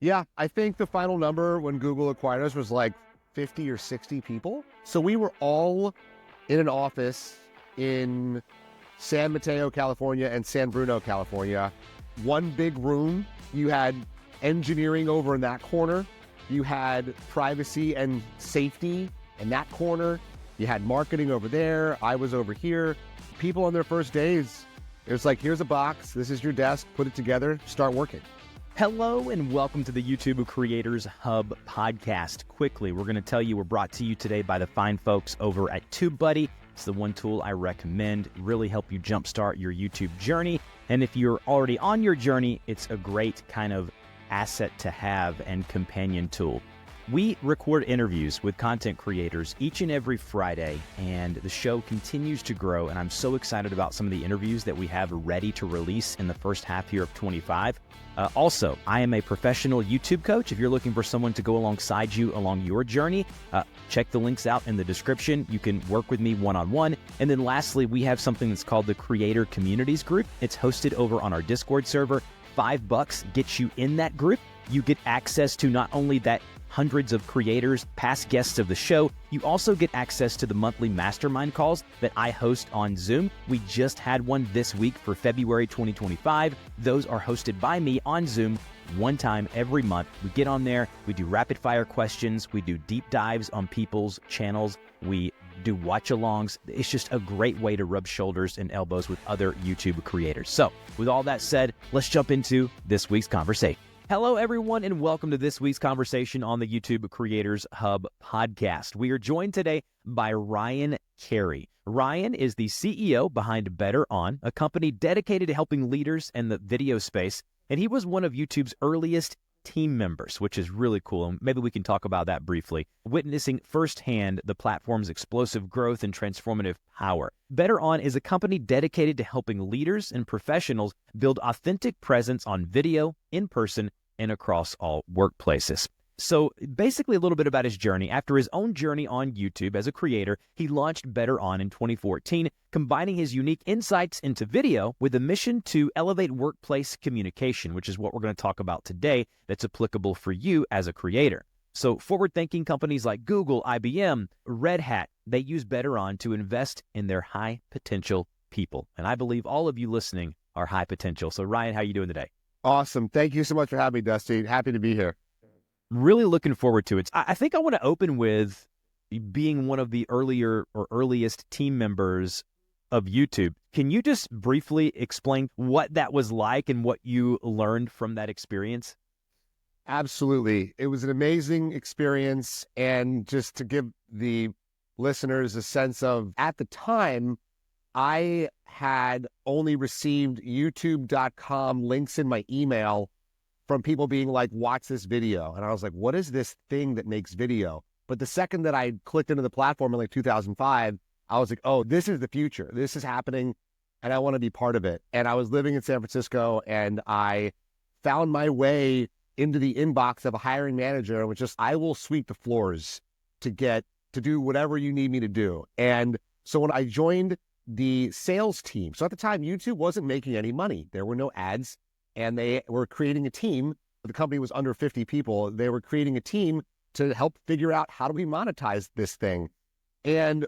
Yeah, I think the final number when Google acquired us was like 50 or 60 people. So we were all in an office in San Mateo, California and San Bruno, California. One big room. You had engineering over in that corner. You had privacy and safety in that corner. You had marketing over there. I was over here. People on their first days, it's like, here's a box. This is your desk. Put it together. Start working. Hello and welcome to the YouTube Creators Hub podcast. Quickly, we're going to tell you we're brought to you today by the fine folks over at TubeBuddy. It's the one tool I recommend, really help you jumpstart your YouTube journey. And if you're already on your journey, it's a great kind of asset to have and companion tool. We record interviews with content creators each and every Friday, and the show continues to grow, and I'm so excited about some of the interviews that we have ready to release in the first half here of 25. Also, I am a professional YouTube coach. If you're looking for someone to go alongside you along your journey, check the links out in the description. You can work with me one-on-one. And then lastly, we have something that's called the Creator Communities Group. It's hosted over on our Discord server. $5 gets you in that group. You get access to not only that hundreds of creators, past guests of the show, you also get access to the monthly mastermind calls that I host on Zoom. We just had one this week for February 2025. Those are hosted by me on Zoom one time every month. We get on there, we do rapid fire questions, we do deep dives on people's channels, we do watch-alongs. It's just a great way to rub shoulders and elbows with other YouTube creators. So with all that said, let's jump into this week's conversation. Hello, everyone, and welcome to this week's conversation on the YouTube Creators Hub podcast. We are joined today by Ryan Carey. Ryan is the CEO behind Better On, a company dedicated to helping leaders in the video space, and he was one of YouTube's earliest team members, which is really cool, and maybe we can talk about that briefly, witnessing firsthand the platform's explosive growth and transformative power. Better On is a company dedicated to helping leaders and professionals build authentic presence on video, in person, and across all workplaces. So basically a little bit about his journey. After his own journey on YouTube as a creator, he launched Better On in 2014, combining his unique insights into video with a mission to elevate workplace communication, which is what we're going to talk about today that's applicable for you as a creator. So forward-thinking companies like Google, IBM, Red Hat, they use Better On to invest in their high-potential people. And I believe all of you listening are high potential. So Ryan, how are you doing today? Awesome. Thank you so much for having me, Dusty. Happy to be here. Really looking forward to it. I think I want to open with being one of the earliest team members of YouTube. Can you just briefly explain what that was like and what you learned from that experience? Absolutely. It was an amazing experience. And just to give the listeners a sense of, at the time, I had only received youtube.com links in my email from people being like, watch this video. And I was like, what is this thing that makes video? But the second that I clicked into the platform in like 2005, I was like, oh, this is the future. This is happening and I want to be part of it. And I was living in San Francisco and I found my way into the inbox of a hiring manager and was just, I will sweep the floors to do whatever you need me to do. And so when I joined the sales team. So at the time, YouTube wasn't making any money. There were no ads, and they were creating a team. The company was under 50 people. They were creating a team to help figure out how do we monetize this thing. And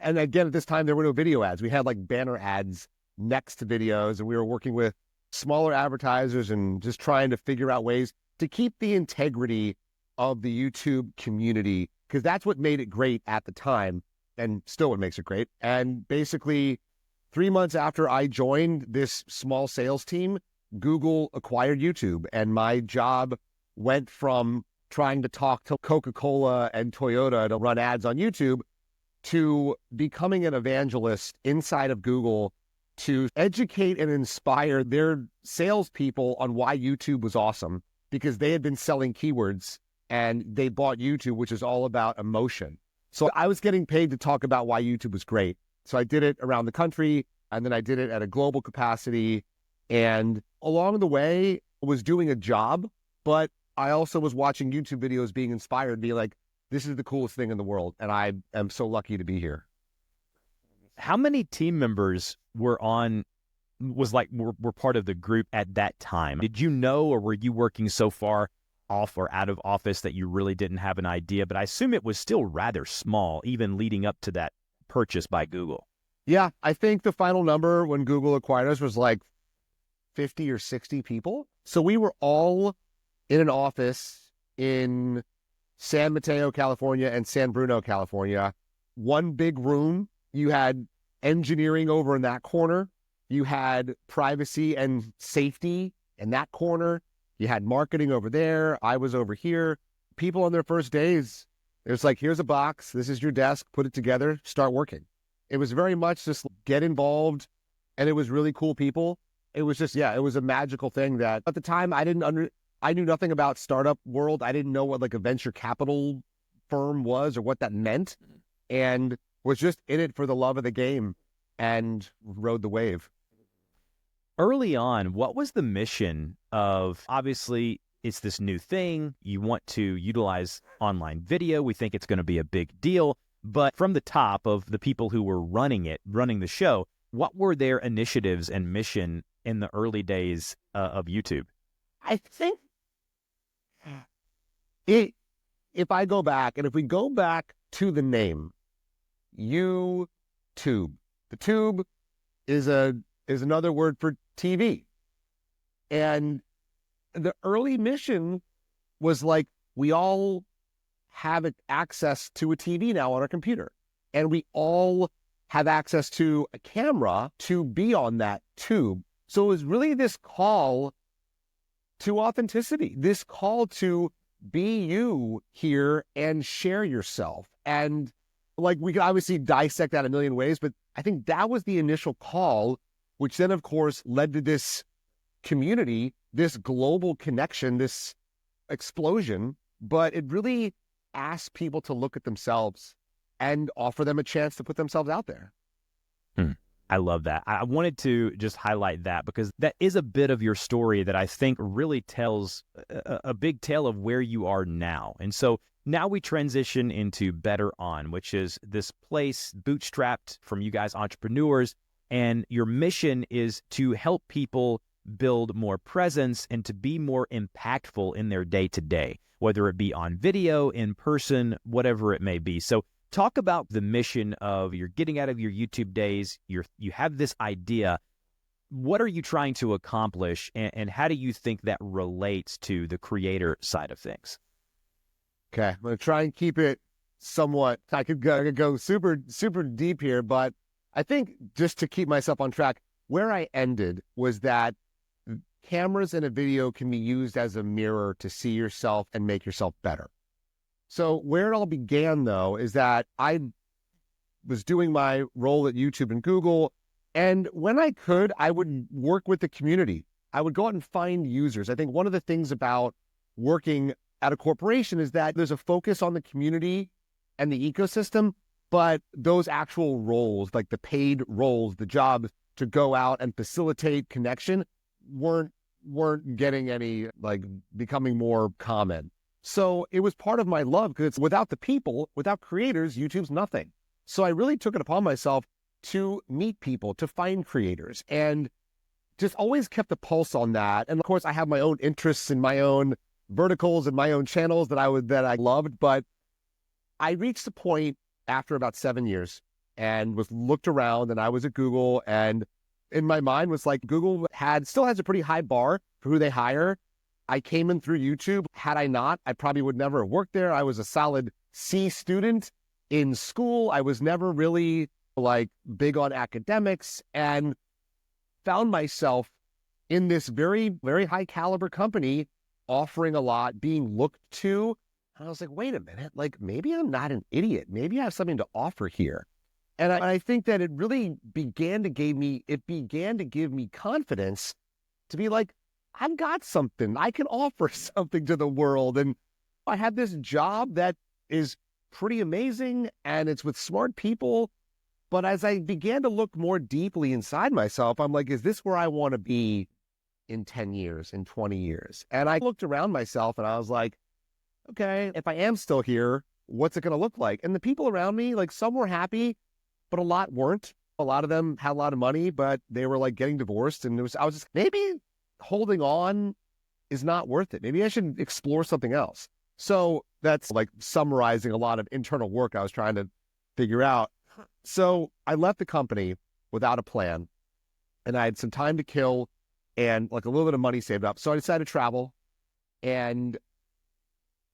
again, at this time, there were no video ads. We had like banner ads next to videos, and we were working with smaller advertisers and just trying to figure out ways to keep the integrity of the YouTube community, because that's what made it great at the time. And still what makes it great. And basically 3 months after I joined this small sales team, Google acquired YouTube. And my job went from trying to talk to Coca-Cola and Toyota to run ads on YouTube to becoming an evangelist inside of Google to educate and inspire their salespeople on why YouTube was awesome, because they had been selling keywords and they bought YouTube, which is all about emotion. So I was getting paid to talk about why YouTube was great. So I did it around the country, and then I did it at a global capacity. And along the way, I was doing a job, but I also was watching YouTube videos, being inspired, being like, this is the coolest thing in the world. And I am so lucky to be here. How many team members were on were part of the group at that time. Did you know, or were you working so far off or out of office that you really didn't have an idea? But I assume it was still rather small, even leading up to that purchase by Google. Yeah, I think the final number when Google acquired us was like 50 or 60 people. So we were all in an office in San Mateo, California and San Bruno, California. One big room. You had engineering over in that corner. You had privacy and safety in that corner. You had marketing over there. I was over here. People on their first days, it was like, here's a box. This is your desk. Put it together. Start working. It was very much just get involved. And it was really cool people. It was just, yeah, it was a magical thing that at the time I knew nothing about startup world. I didn't know what like a venture capital firm was or what that meant, and was just in it for the love of the game and rode the wave. Early on, what was the mission of, obviously, it's this new thing. You want to utilize online video. We think it's going to be a big deal. But from the top of the people who were running the show, what were their initiatives and mission in the early days of YouTube? I think if I go back, and if we go back to the name, YouTube, the tube is another word for TV. And the early mission was like, we all have access to a TV now on our computer. And we all have access to a camera to be on that tube. So it was really this call to authenticity, this call to be you here and share yourself. And like, we could obviously dissect that a million ways, but I think that was the initial call, which then of course led to this community, this global connection, this explosion. But it really asked people to look at themselves and offer them a chance to put themselves out there. I love that. I wanted to just highlight that because that is a bit of your story that I think really tells a big tale of where you are now. And so now we transition into Better On, which is this place bootstrapped from you guys entrepreneurs. And your mission is to help people build more presence and to be more impactful in their day-to-day, whether it be on video, in person, whatever it may be. So talk about the mission of you're getting out of your YouTube days, you have this idea. What are you trying to accomplish, and how do you think that relates to the creator side of things? Okay, I'm going to try and keep it somewhat, I could go super, super deep here, but I think just to keep myself on track, where I ended was that cameras in a video can be used as a mirror to see yourself and make yourself better. So where it all began, though, is that I was doing my role at YouTube and Google, and when I could, I would work with the community. I would go out and find users. I think one of the things about working at a corporation is that there's a focus on the community and the ecosystem, but those actual roles, like the paid roles, the jobs to go out and facilitate connection, weren't getting any, like, becoming more common. So it was part of my love, because without the people, without creators, YouTube's nothing. So I really took it upon myself to meet people, to find creators, and just always kept a pulse on that. And of course, I have my own interests and my own verticals and my own channels that I loved. But I reached a point after about 7 years and was looked around, and I was at Google, and in my mind was like, Google still has a pretty high bar for who they hire. I came in through YouTube. Had I not, I probably would never have worked there. I was a solid C student in school. I was never really like big on academics, and found myself in this very, very high caliber company offering a lot, being looked to. And I was like, wait a minute, like maybe I'm not an idiot. Maybe I have something to offer here. And I think that it really began to give me confidence to be like, I've got something. I can offer something to the world. And I have this job that is pretty amazing, and it's with smart people. But as I began to look more deeply inside myself, I'm like, is this where I want to be in 10 years, in 20 years? And I looked around myself and I was like, okay, if I am still here, what's it going to look like? And the people around me, like, some were happy, but a lot weren't. A lot of them had a lot of money, but they were like getting divorced. And I was just, maybe holding on is not worth it. Maybe I should explore something else. So that's like summarizing a lot of internal work I was trying to figure out. So I left the company without a plan, and I had some time to kill and like a little bit of money saved up. So I decided to travel. And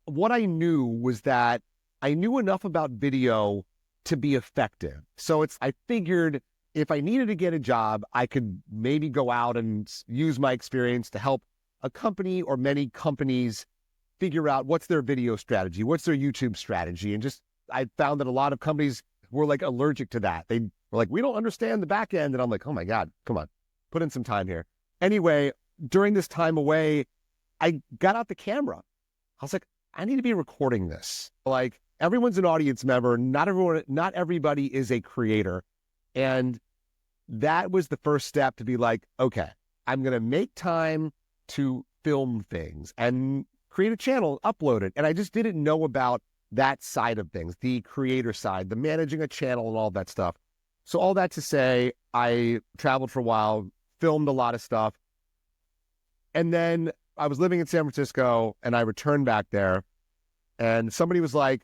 what I knew was that I knew enough about video to be effective. So I figured if I needed to get a job, I could maybe go out and use my experience to help a company or many companies figure out what's their video strategy, what's their YouTube strategy. And just, I found that a lot of companies were like allergic to that. They were like, we don't understand the back end. And I'm like, oh my God, come on, put in some time here. Anyway, during this time away, I got out the camera. I was like, I need to be recording this. Like, everyone's an audience member. Not everybody is a creator. And that was the first step to be like, okay, I'm going to make time to film things and create a channel, upload it. And I just didn't know about that side of things, the creator side, the managing a channel and all that stuff. So all that to say, I traveled for a while, filmed a lot of stuff. And then I was living in San Francisco and I returned back there and somebody was like,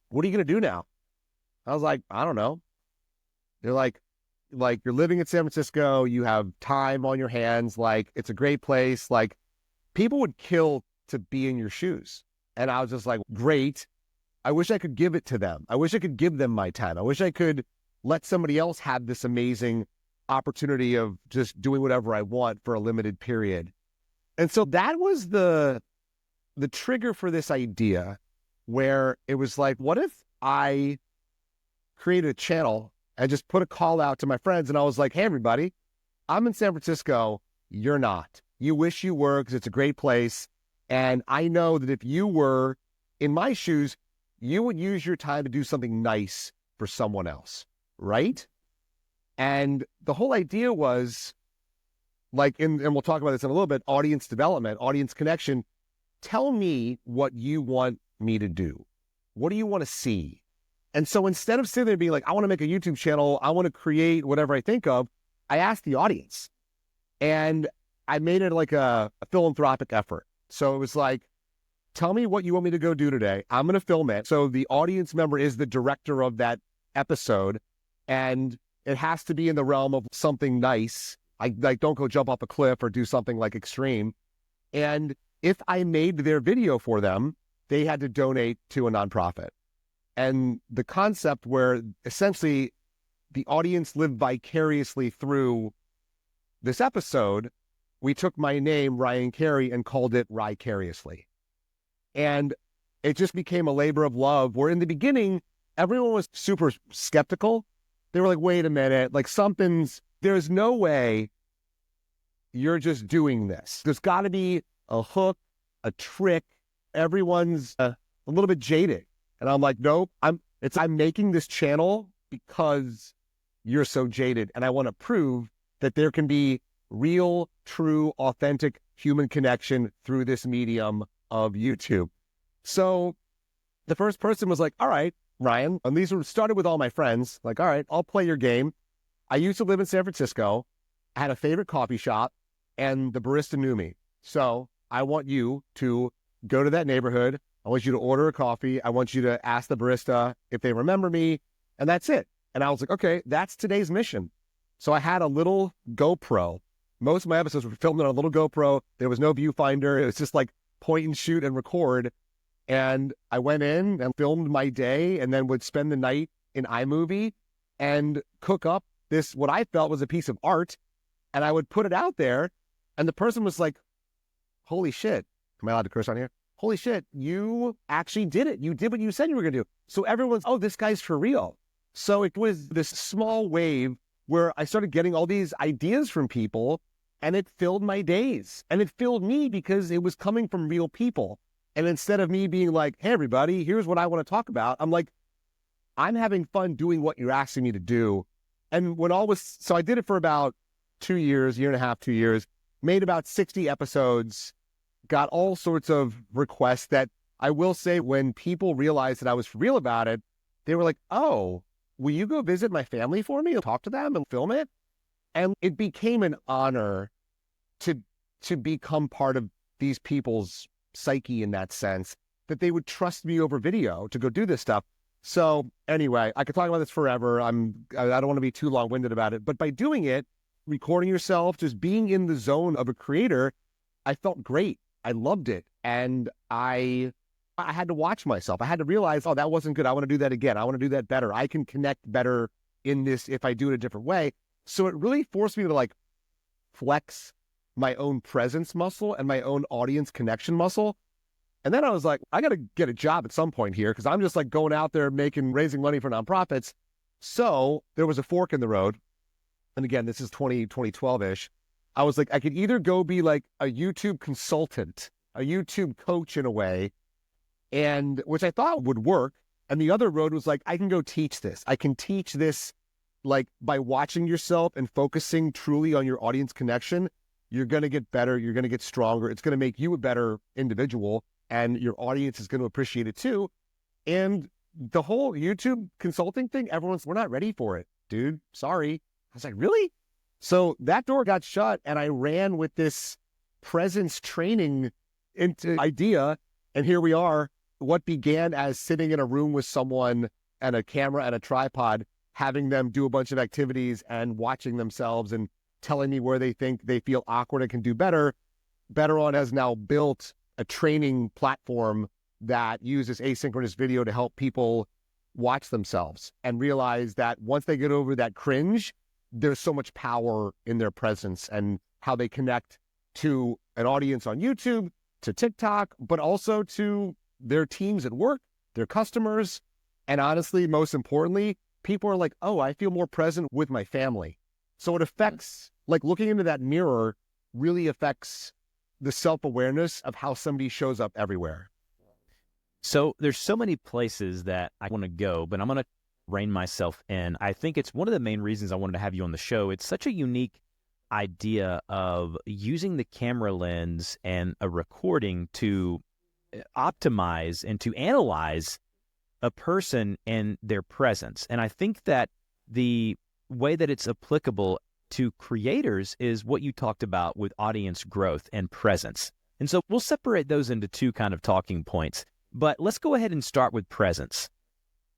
what are you going to do now? I was like, I don't know. They're like you're living in San Francisco, you have time on your hands, like it's a great place. Like people would kill to be in your shoes. And I was just like, great. I wish I could give it to them. I wish I could give them my time. I wish I could let somebody else have this amazing opportunity of just doing whatever I want for a limited period. And so that was the trigger for this idea where it was like, what if I created a channel and just put a call out to my friends? And I was like, hey, everybody, I'm in San Francisco. You're not. You wish you were because it's a great place. And I know that if you were in my shoes, you would use your time to do something nice for someone else, right? And the whole idea was like, and we'll talk about this in a little bit, audience development, audience connection. Tell me what you want me to do. What do you want to see? And so instead of sitting there being like, I want to make a YouTube channel, I want to create whatever I think of, I asked the audience. And I made it like a philanthropic effort. So it was like, tell me what you want me to go do today. I'm going to film it. So the audience member is the director of that episode. And it has to be in the realm of something nice. I like, don't go jump off a cliff or do something like extreme. And if I made their video for them, they had to donate to a nonprofit. And the concept where essentially the audience lived vicariously through this episode, we took my name, Ryan Carey, and called it Rye-Cariously. And it just became a labor of love where in the beginning, everyone was super skeptical. They were like, wait a minute, like there's no way you're just doing this. There's got to be a hook, a trick. Everyone's a little bit jaded. And I'm like, nope, I'm making this channel because you're so jaded. And I want to prove that there can be real, true, authentic human connection through this medium of YouTube. So the first person was like, all right, Ryan, and these were started with all my friends. Like, all right, I'll play your game. I used to live in San Francisco. I had a favorite coffee shop and the barista knew me. So I want you to go to that neighborhood. I want you to order a coffee. I want you to ask the barista if they remember me. And that's it. And I was like, okay, that's today's mission. So I had a little GoPro. Most of my episodes were filmed on a little GoPro. There was no viewfinder. It was just like point and shoot and record. And I went in and filmed my day and then would spend the night in iMovie and cook up this, what I felt was a piece of art. And I would put it out there. And the person was like, holy shit. Am I allowed to curse on here? Holy shit, you actually did it. You did what you said you were going to do. So everyone's, oh, this guy's for real. So it was this small wave where I started getting all these ideas from people and it filled my days. And it filled me because it was coming from real people. And instead of me being like, hey, everybody, here's what I want to talk about, I'm like, I'm having fun doing what you're asking me to do. And so I did it for about 2 years, year and a half, 2 years, made about 60 episodes, got all sorts of requests that I will say when people realized that I was for real about it, they were like, oh, will you go visit my family for me and talk to them and film it? And it became an honor to become part of these people's psyche in that sense, that they would trust me over video to go do this stuff. So anyway, I could talk about this forever. I don't want to be too long-winded about it, but by doing it, recording yourself, just being in the zone of a creator, I felt great. I loved it. And I had to watch myself. I had to realize, oh, that wasn't good. I want to do that again. I want to do that better. I can connect better in this if I do it a different way. So it really forced me to like flex my own presence muscle and my own audience connection muscle. And then I was like, I got to get a job at some point here because I'm just like going out there raising money for nonprofits. So there was a fork in the road. And again, this is 2012-ish. I was like, I could either go be like a YouTube consultant, a YouTube coach in a way, and which I thought would work. And the other road was like, I can go teach this. I can teach this like by watching yourself and focusing truly on your audience connection. You're going to get better. You're going to get stronger. It's going to make you a better individual, and your audience is going to appreciate it too. And the whole YouTube consulting thing, we're not ready for it, dude. Sorry. I was like, really? So that door got shut, and I ran with this presence training idea. And here we are. What began as sitting in a room with someone and a camera and a tripod, having them do a bunch of activities and watching themselves and telling me where they think they feel awkward and can do better. BetterOn has now built a training platform that uses asynchronous video to help people watch themselves and realize that once they get over that cringe, there's so much power in their presence and how they connect to an audience on YouTube, to TikTok, but also to their teams at work, their customers. And honestly, most importantly, people are like, oh, I feel more present with my family. So it affects, like looking into that mirror really affects the self-awareness of how somebody shows up everywhere. So there's so many places that I want to go, but I'm going to rein myself in. I think it's one of the main reasons I wanted to have you on the show. It's such a unique idea of using the camera lens and a recording to optimize and to analyze a person and their presence. And I think that the way that it's applicable to creators is what you talked about with audience growth and presence. And so we'll separate those into two kind of talking points. But let's go ahead and start with presence.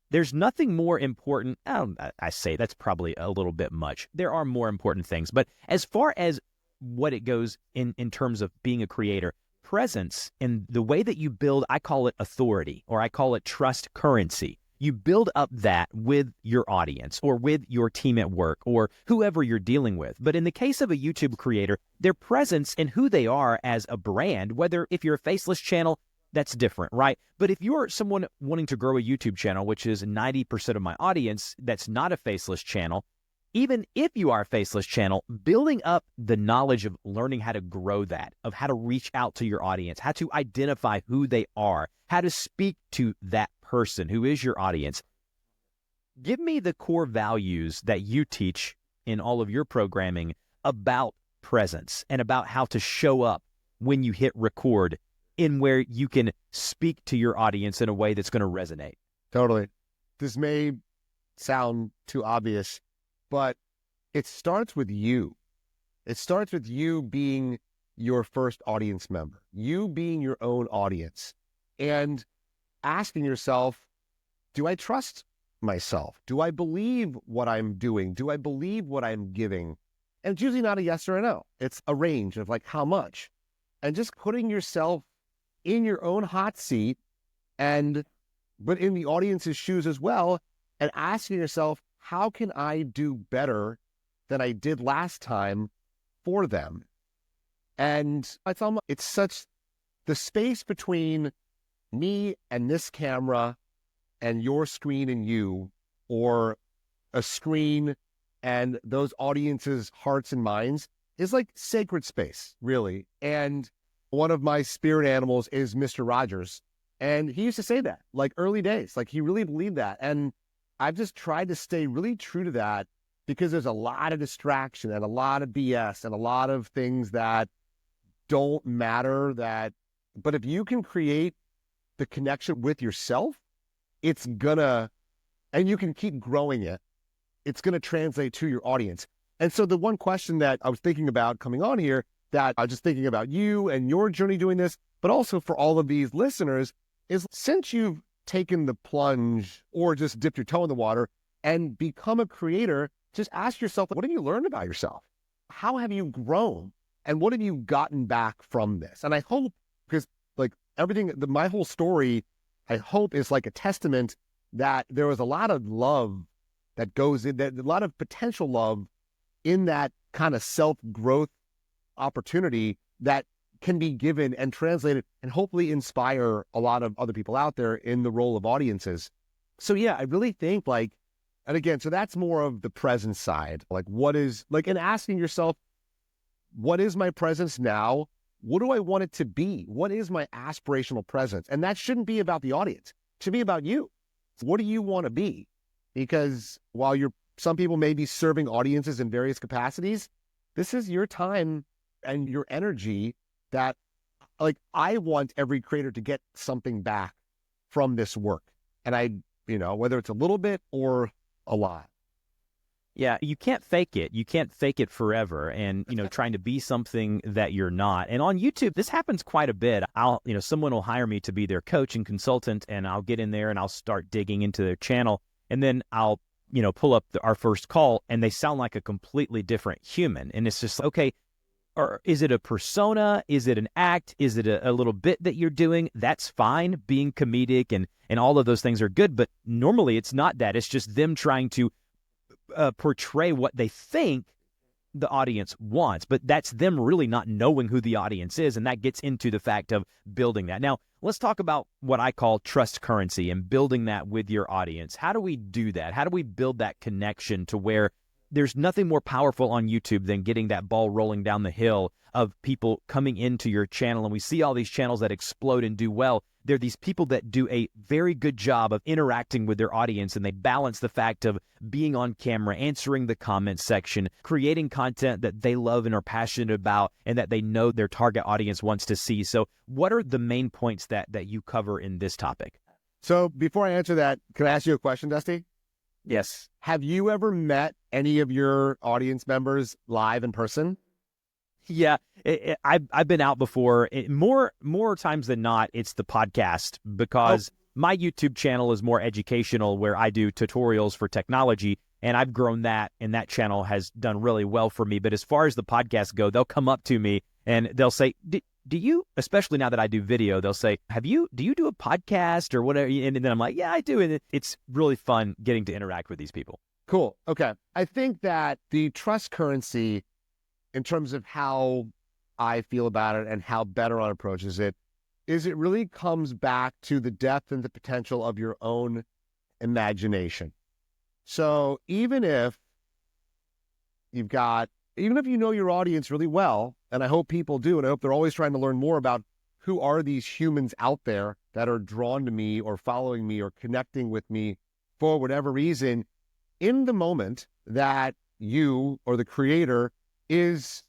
There's nothing more important. I say that's probably a little bit much. There are more important things. But as far as what it goes in terms of being a creator, presence and the way that you build, I call it authority, or I call it trust currency. You build up that with your audience or with your team at work or whoever you're dealing with. But in the case of a YouTube creator, their presence and who they are as a brand, whether if you're a faceless channel, that's different, right? But if you're someone wanting to grow a YouTube channel, which is 90% of my audience, that's not a faceless channel, even if you are a faceless channel, building up the knowledge of learning how to grow that, of how to reach out to your audience, how to identify who they are, how to speak to that person who is your audience. Give me the core values that you teach in all of your programming about presence and about how to show up when you hit record in where you can speak to your audience in a way that's going to resonate. Totally. This may sound too obvious, but it starts with you. It starts with you being your first audience member, you being your own audience, and asking yourself, do I trust myself? Do I believe what I'm doing? Do I believe what I'm giving? And it's usually not a yes or a no. It's a range of like how much. And just putting yourself in your own hot seat but in the audience's shoes as well, and asking yourself, how can I do better than I did last time for them? And it's such the space between me and this camera and your screen and you, or a screen and those audiences' hearts and minds, is like sacred space, really. And one of my spirit animals is Mr. Rogers. And he used to say that, like early days, like he really believed that. And I've just tried to stay really true to that because there's a lot of distraction and a lot of BS and a lot of things that don't matter but if you can create the connection with yourself, it's gonna and you can keep growing it, it's going to translate to your audience. And so the one question that I was thinking about coming on here, that I was just thinking about you and your journey doing this, but also for all of these listeners, is since you've taken the plunge or just dipped your toe in the water and become a creator, just ask yourself, what have you learned about yourself? How have you grown? And what have you gotten back from this? And I hope, because like everything, my whole story, I hope is like a testament that there was a lot of love that goes in, that a lot of potential love in that kind of self-growth opportunity that can be given and translated and hopefully inspire a lot of other people out there in the role of audiences. So yeah, I really think like, and again, so that's more of the presence side. Like what is, like, and asking yourself, what is my presence now? What do I want it to be? What is my aspirational presence? And that shouldn't be about the audience. It should be about you. What do you want to be? Because while some people may be serving audiences in various capacities, this is your time and your energy that, like, I want every creator to get something back from this work. And I, whether it's a little bit or a lot. Yeah, you can't fake it. You can't fake it forever and, trying to be something that you're not. And on YouTube, this happens quite a bit. Someone will hire me to be their coach and consultant, and I'll get in there and I'll start digging into their channel. And then I'll, pull up our first call and they sound like a completely different human. And it's just, okay, or is it a persona? Is it an act? Is it a little bit that you're doing? That's fine. Being comedic and all of those things are good. But normally it's not that. It's just them trying to portray what they think the audience wants, but that's them really not knowing who the audience is, and that gets into the fact of building that. Now, let's talk about what I call trust currency and building that with your audience. How do we do that? How do we build that connection to where there's nothing more powerful on YouTube than getting that ball rolling down the hill of people coming into your channel, and we see all these channels that explode and do well. They're these people that do a very good job of interacting with their audience, and they balance the fact of being on camera, answering the comment section, creating content that they love and are passionate about, and that they know their target audience wants to see. So what are the main points that you cover in this topic? So before I answer that, can I ask you a question, Dusty? Yes. Have you ever met any of your audience members live in person? Yeah, I've been out before. More times than not, it's the podcast, because my YouTube channel is more educational, where I do tutorials for technology, and I've grown that, and that channel has done really well for me. But as far as the podcasts go, they'll come up to me and they'll say, do you, especially now that I do video, they'll say, do you do a podcast or whatever? And then I'm like, yeah, I do. And it's really fun getting to interact with these people. Cool. Okay. I think that the trust currency, in terms of how I feel about it and how Betteron approaches it, is it really comes back to the depth and the potential of your own imagination. So even if you know your audience really well, and I hope people do, and I hope they're always trying to learn more about who are these humans out there that are drawn to me or following me or connecting with me for whatever reason, in the moment that you or the creator is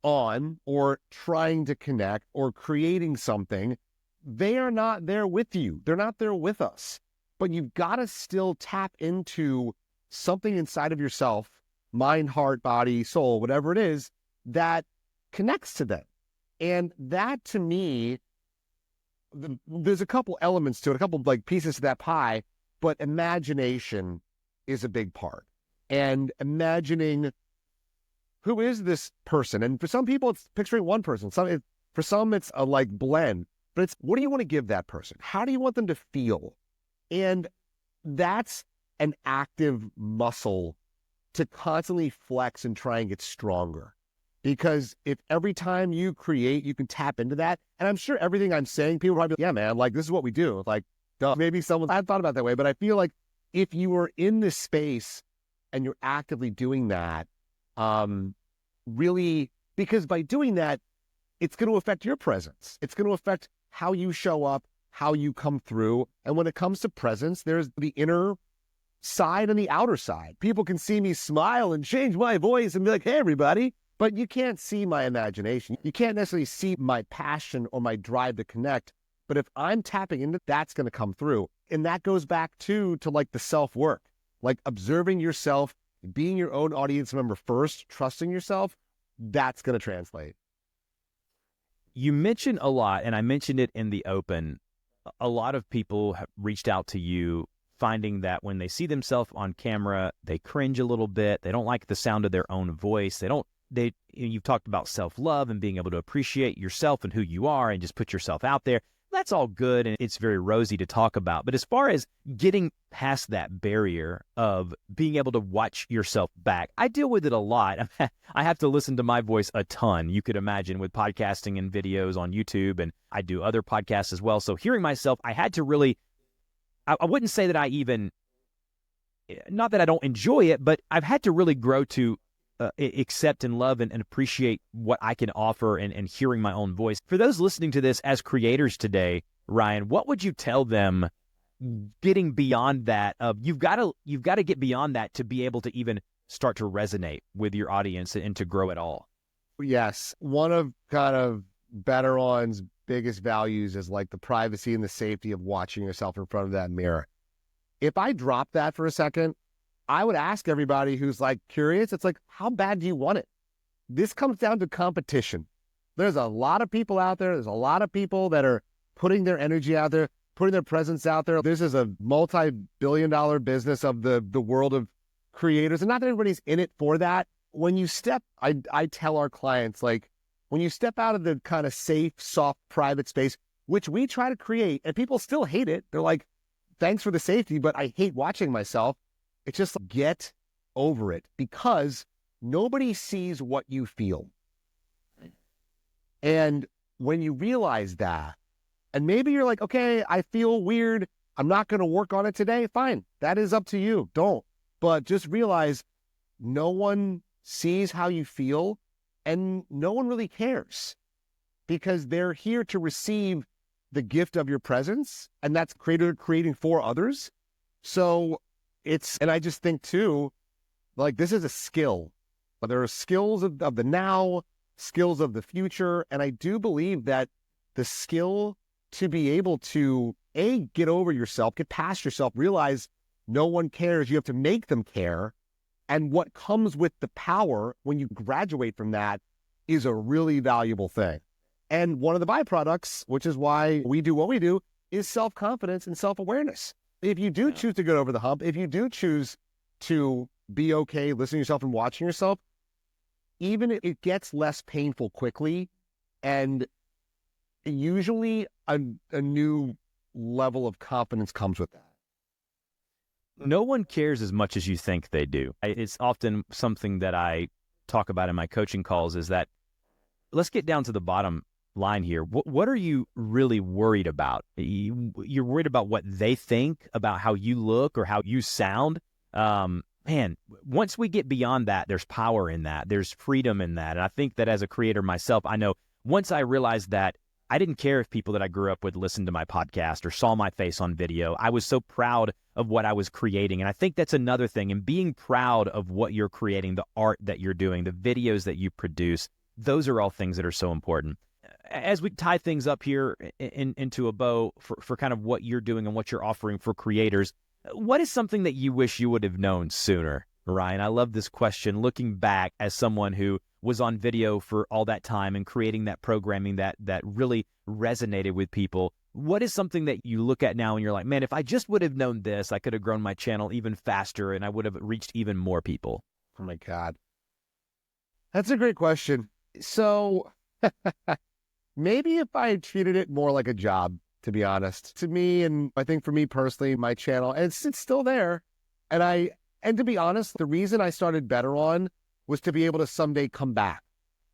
on or trying to connect or creating something, they are not there with you. They're not there with us. But you've got to still tap into something inside of yourself, mind, heart, body, soul, whatever it is, that connects to them. And that, to me, there's a couple elements to it, a couple like pieces to that pie, but imagination is a big part. And imagining, who is this person? And for some people, it's picturing one person. For some, it's a like blend. But it's, what do you want to give that person? How do you want them to feel? And that's an active muscle to constantly flex and try and get stronger. Because if every time you create, you can tap into that. And I'm sure everything I'm saying, people probably, yeah, man, like this is what we do. Like, duh. Maybe someone, I hadn't thought about it that way, but I feel like if you are in this space and you're actively doing that, really, because by doing that, it's going to affect your presence. It's going to affect how you show up, how you come through. And when it comes to presence, there's the inner side and the outer side. People can see me smile and change my voice and be like, hey, everybody. But you can't see my imagination. You can't necessarily see my passion or my drive to connect. But if I'm tapping into, that's going to come through. And that goes back to like the self-work, like observing yourself, being your own audience member first, trusting yourself. That's going to translate. You mentioned a lot, and I mentioned it in the open. A lot of people have reached out to you finding that when they see themselves on camera, they cringe a little bit. They don't like the sound of their own voice. You've talked about self-love and being able to appreciate yourself and who you are and just put yourself out there. That's all good, and it's very rosy to talk about. But as far as getting past that barrier of being able to watch yourself back, I deal with it a lot. I have to listen to my voice a ton, you could imagine, with podcasting and videos on YouTube, and I do other podcasts as well. So hearing myself, I had to really, I wouldn't say that I even, not that I don't enjoy it, but I've had to really grow to accept and love and appreciate what I can offer and hearing my own voice. For those listening to this as creators today, Ryan, what would you tell them getting beyond that of you've got to get beyond that to be able to even start to resonate with your audience and to grow at all? Yes. One of kind of Better On's biggest values is like the privacy and the safety of watching yourself in front of that mirror. If I drop that for a second, I would ask everybody who's like curious, it's like, how bad do you want it? This comes down to competition. There's a lot of people out there. There's a lot of people that are putting their energy out there, putting their presence out there. This is a multi-billion-dollar business of the world of creators. And not that everybody's in it for that. When you step, I tell our clients, like, when you step out of the kind of safe, soft, private space, which we try to create, and people still hate it. They're like, thanks for the safety, but I hate watching myself. It's just get over it, because nobody sees what you feel. And when you realize that, and maybe you're like, okay, I feel weird, I'm not going to work on it today. Fine. That is up to you. Don't. But just realize no one sees how you feel, and no one really cares, because they're here to receive the gift of your presence, and that's creating for others. So and I just think too, like, this is a skill, but there are skills of the now, skills of the future. And I do believe that the skill to be able to, get over yourself, get past yourself, realize no one cares. You have to make them care. And what comes with the power when you graduate from that is a really valuable thing. And one of the byproducts, which is why we do what we do, is self-confidence and self-awareness. If you do choose to get over the hump, if you do choose to be okay listening to yourself and watching yourself, even if it gets less painful quickly, and usually a new level of confidence comes with that. No one cares as much as you think they do. It's often something that I talk about in my coaching calls, is that let's get down to the bottom line here. What are you really worried about? You're worried about what they think about how you look or how you sound. Man, once we get beyond that, there's power in that. There's freedom in that. And I think that as a creator myself, I know once I realized that I didn't care if people that I grew up with listened to my podcast or saw my face on video. I was so proud of what I was creating. And I think that's another thing. And being proud of what you're creating, the art that you're doing, the videos that you produce, those are all things that are so important. As we tie things up here into a bow for kind of what you're doing and what you're offering for creators, what is something that you wish you would have known sooner, Ryan? I love this question, looking back as someone who was on video for all that time and creating that programming that really resonated with people. What is something that you look at now and you're like, man, if I just would have known this, I could have grown my channel even faster and I would have reached even more people? Oh my God. That's a great question. So maybe if I treated it more like a job, to be honest, to me, and I think for me personally, my channel, and it's still there. And to be honest, the reason I started Better On was to be able to someday come back.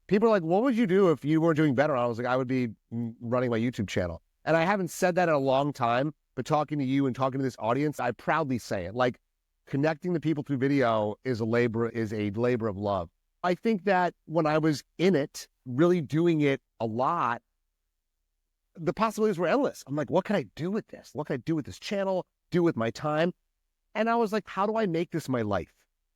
People are like, what would you do if you weren't doing Better On? I was like, I would be running my YouTube channel. And I haven't said that in a long time, but talking to you and talking to this audience, I proudly say it. Like, connecting to people through video is a labor of love. I think that when I was in it, really doing it a lot, the possibilities were endless. I'm like, what can I do with this? What can I do with this channel, do with my time? And I was like, how do I make this my life?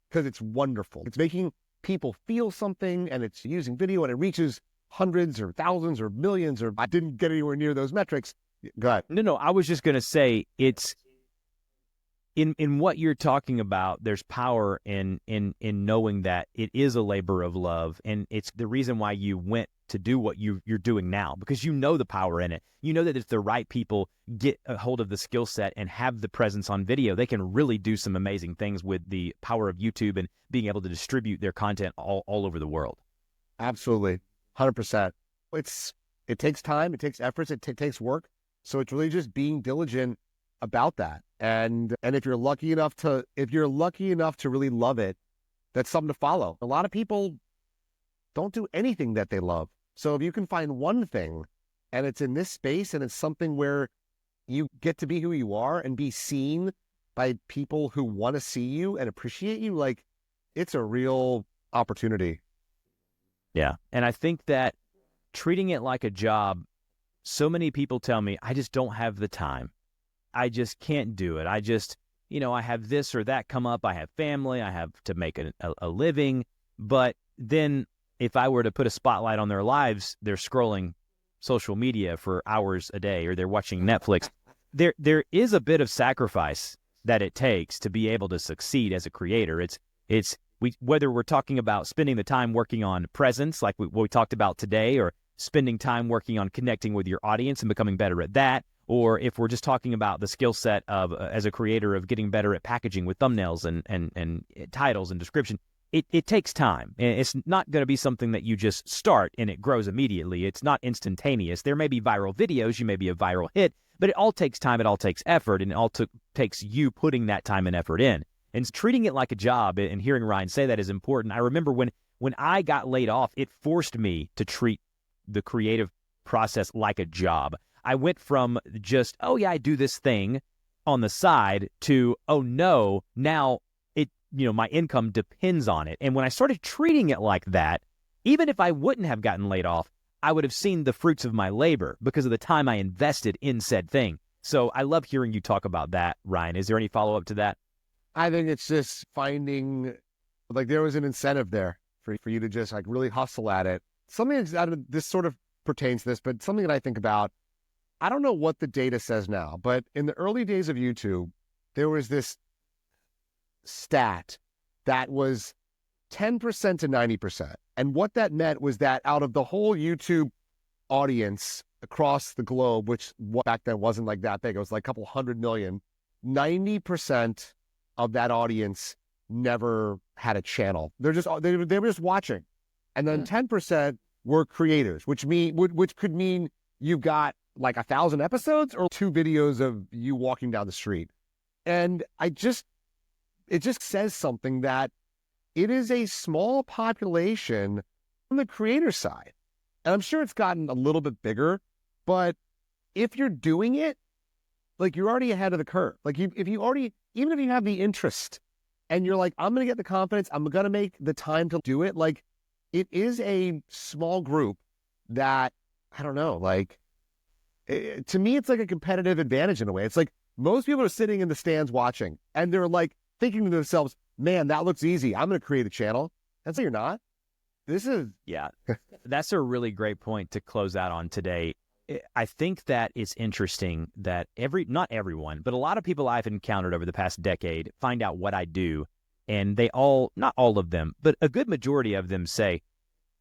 Because it's wonderful. It's making people feel something, and it's using video, and it reaches hundreds or thousands or millions, or I didn't get anywhere near those metrics. Go ahead. No, I was just going to say it's in what you're talking about, there's power in knowing that it is a labor of love, and it's the reason why you went to do what you're doing now, because you know the power in it. You know that if the right people get a hold of the skill set and have the presence on video, they can really do some amazing things with the power of YouTube and being able to distribute their content all over the world. Absolutely. 100%. It takes time, it takes efforts, it takes work. So it's really just being diligent about that. And if you're lucky enough to really love it, that's something to follow. A lot of people don't do anything that they love. So if you can find one thing and it's in this space and it's something where you get to be who you are and be seen by people who want to see you and appreciate you, like, it's a real opportunity. Yeah. And I think that treating it like a job, so many people tell me, I just don't have the time. I just can't do it. I just, I have this or that come up. I have family. I have to make a living. But then if I were to put a spotlight on their lives, they're scrolling social media for hours a day, or they're watching Netflix. There is a bit of sacrifice that it takes to be able to succeed as a creator. Whether we're talking about spending the time working on presence, like what we talked about today, or spending time working on connecting with your audience and becoming better at that, or if we're just talking about the skill set of as a creator of getting better at packaging with thumbnails and titles and description, it takes time. And it's not going to be something that you just start and it grows immediately. It's not instantaneous. There may be viral videos, you may be a viral hit, but it all takes time, it all takes effort, and it all takes you putting that time and effort in. And treating it like a job, and hearing Ryan say that is important. I remember when I got laid off, it forced me to treat the creative process like a job. I went from just, oh yeah, I do this thing on the side, to, oh no, now my income depends on it. And when I started treating it like that, even if I wouldn't have gotten laid off, I would have seen the fruits of my labor because of the time I invested in said thing. So I love hearing you talk about that, Ryan. Is there any follow-up to that? I think it's just finding, like, there was an incentive there for you to just, like, really hustle at it. Something that's this sort of pertains to this, but something that I think about, I don't know what the data says now, but in the early days of YouTube, there was this stat that was 10% to 90%. And what that meant was that out of the whole YouTube audience across the globe, which back then wasn't like that big, it was like a couple 100 million, 90% of that audience never had a channel. They were just watching. And then 10% were creators, which could mean you got like 1,000 episodes or 2 videos of you walking down the street. And it just says something that it is a small population on the creator side. And I'm sure it's gotten a little bit bigger, but if you're doing it, like, you're already ahead of the curve. Like, even if you have the interest and you're like, I'm going to get the confidence, I'm going to make the time to do it. Like, it is a small group that, I don't know, like, to me, it's like a competitive advantage in a way. It's like most people are sitting in the stands watching and they're like thinking to themselves, man, that looks easy. I'm going to create a channel. That's you're not. Yeah, that's a really great point to close out on today. I think that it's interesting that not everyone, but a lot of people I've encountered over the past decade find out what I do, and they all, not all of them, but a good majority of them say,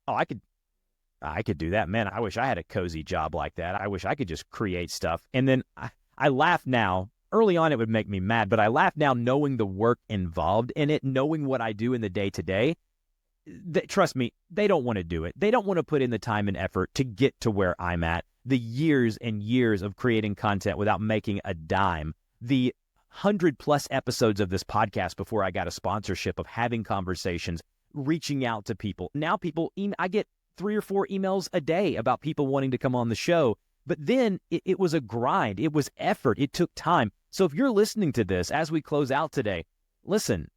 oh, I could do that. Man, I wish I had a cozy job like that. I wish I could just create stuff. And then I laugh now. Early on, it would make me mad, but I laugh now knowing the work involved in it, knowing what I do in the day-to-day. Trust me, they don't want to do it. They don't want to put in the time and effort to get to where I'm at. The years and years of creating content without making a dime. The 100+ episodes of this podcast before I got a sponsorship, of having conversations, reaching out to people. Now I get 3 or 4 emails a day about people wanting to come on the show. But then it was a grind. It was effort. It took time. So if you're listening to this as we close out today, listen,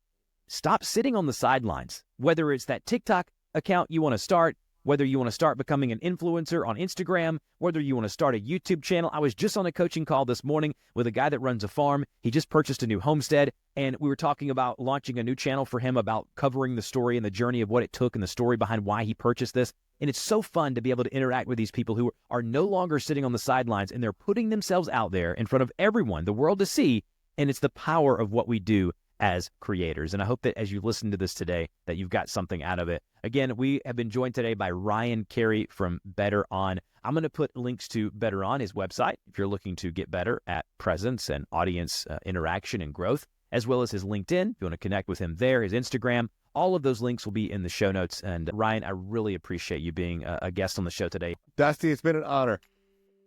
stop sitting on the sidelines. Whether it's that TikTok account you want to start, whether you want to start becoming an influencer on Instagram, whether you want to start a YouTube channel. I was just on a coaching call this morning with a guy that runs a farm. He just purchased a new homestead, and we were talking about launching a new channel for him, about covering the story and the journey of what it took and the story behind why he purchased this. And it's so fun to be able to interact with these people who are no longer sitting on the sidelines, and they're putting themselves out there in front of everyone, the world, to see, And it's the power of what we do as creators. And I hope that as you listen to this today, that you've got something out of it. Again, we have been joined today by Ryan Carey from Better On. I'm going to put links to Better On, his website, if you're looking to get better at presence and audience interaction and growth, as well as his LinkedIn. If you want to connect with him there, his Instagram, all of those links will be in the show notes. And Ryan, I really appreciate you being a guest on the show today. Dusty, it's been an honor.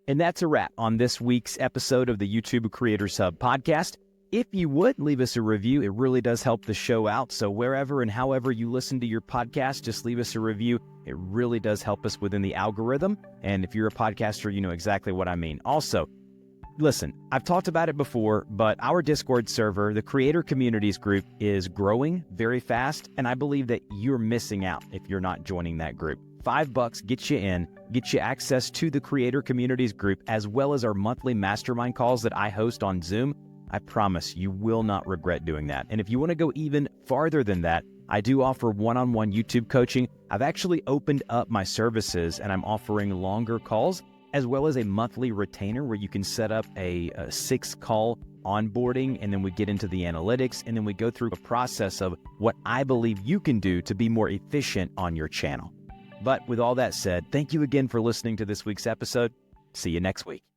And that's a wrap on this week's episode of the YouTube Creators Hub podcast. If you would leave us a review, it really does help the show out. So wherever and however you listen to your podcast, just leave us a review. It really does help us within the algorithm. And if you're a podcaster, you know exactly what I mean. Also, listen, I've talked about it before, but our Discord server, the Creator Communities group, is growing very fast. And I believe that you're missing out if you're not joining that group. $5 gets you in, gets you access to the Creator Communities group, as well as our monthly mastermind calls that I host on Zoom. I promise you will not regret doing that. And if you want to go even farther than that, I do offer one-on-one YouTube coaching. I've actually opened up my services and I'm offering longer calls, as well as a monthly retainer where you can set up a 6-call onboarding, and then we get into the analytics, and then we go through a process of what I believe you can do to be more efficient on your channel. But with all that said, thank you again for listening to this week's episode. See you next week.